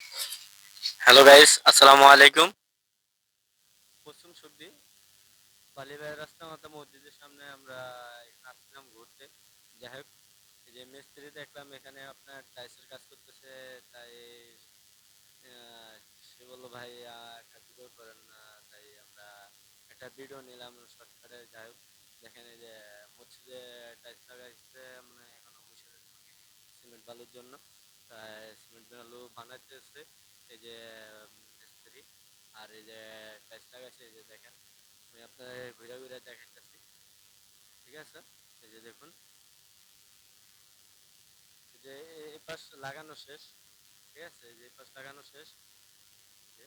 Hello guys, আসসালামু আলাইকুম। পশ্চিম সবদি বালিবাই রাস্তা মাতা মসজিদের সামনে আমরা এখানে আসছিলাম ঘুরতে। যাই হোক, এই যে মিস্ত্রি দেখলাম এখানে আপনার টাইলসের কাজ করতেছে। তাই সে বললো ভাই একটা ভিডিও করেন না। তাই আমরা একটা ভিডিও নিলাম শর্টকাটে। যাই হোক, দেখেন এই যে মসজিদে টাইলস লাগাইছে, মানে এখনো বসে সিমেন্ট বালুর জন্য। তাই সিমেন্ট বালু বানাইতেছে এই যে মিস্ত্রি। আর এই যে টাইলস লাগাইছে, এই যে দেখেন, আমি আপনার ঘুরে ঘুরে দেখাইতেছি। ঠিক আছে, এই যে দেখুন, এই যে এই পাশ লাগানো শেষ। ঠিক আছে, এই যে এই পাশ লাগানো শেষ। যে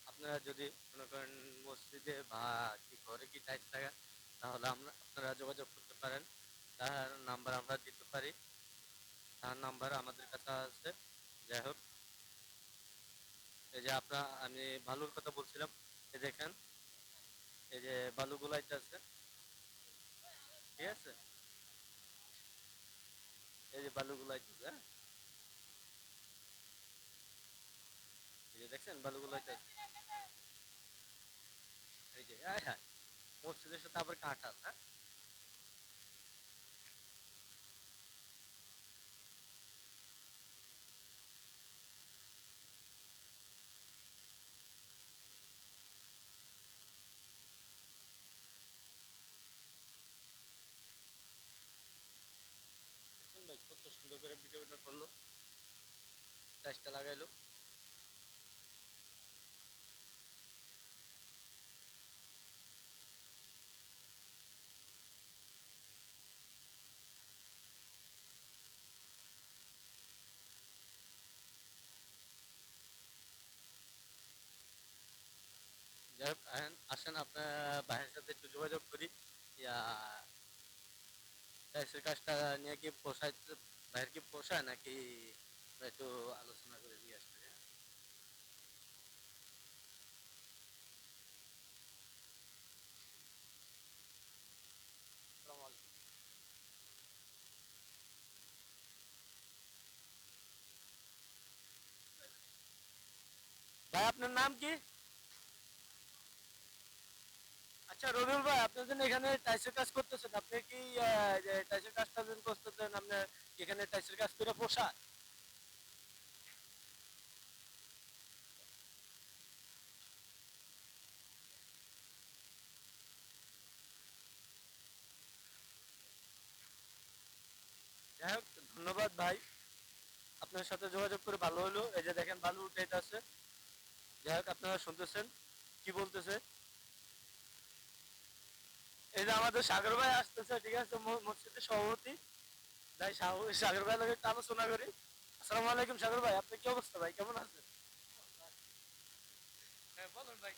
আপনারা যদি মনে করেন মসজিদে বা কি ঘরে কি টাইলস লাগা, তাহলে আপনারা যোগাযোগ করতে পারেন। তার নাম্বার আমরা দিতে পারি, তার নাম্বার আমাদের কাছে আছে। যাই হোক, এই যে আমি বালুর কথা বলছিলাম। এই দেখেন, এই যে বালু গুলাইতে আছে। ঠিক আছে, এই যে বালু গুলাইতেছে, হ্যাঁ, এই যে দেখছেন বালু গুলাইতে আছে। এই যে হ্যাঁ হ্যাঁ, মসজিদের সাথে আবার কাঁঠাল, হ্যাঁ। দেখছেন ভাই কত সুন্দর করে ভিডিওটা করলো, টাইলসটা লাগাইলো। যাই হোক, আসেন আপনার ভাইয়ের সাথে একটু যোগাযোগ করি। ইয়া, টাইলসের কাজটা নিয়ে কি পোষায়, ভাইয়ের কি পোষায় নাকি আমরা একটু আলোচনা করে নিয়ে আসতে, হ্যাঁ? আসসালামু আলাইকুম। ভাই আপনার নাম কি? আচ্ছা রবিউল ভাই, আপনি যেন এখানে টাইলসের কাজ করতেছেন, আপনি কি যে টাইলসের কাজটা যেন করতেছেন, আপনার এখানে টাইলসের কাজ করে পোষায়? যাই হোক, ধন্যবাদ ভাই, আপনার সাথে যোগাযোগ করে ভালো হলো। এই যে দেখেন বালু উঠাইতেছে। যাই হোক, আপনারা শুনতেছেন কি বলতেছে। এই যে আমাদের সাগর ভাই আসতেছে, ঠিক আছে, মসজিদের সভাপতি। তাই সাগর ভাই লোক একটু আলোচনা করি। আসসালামু আলাইকুম সাগর ভাই, আপনার কি অবস্থা ভাই, কেমন আছেন? হ্যাঁ বলুন ভাই।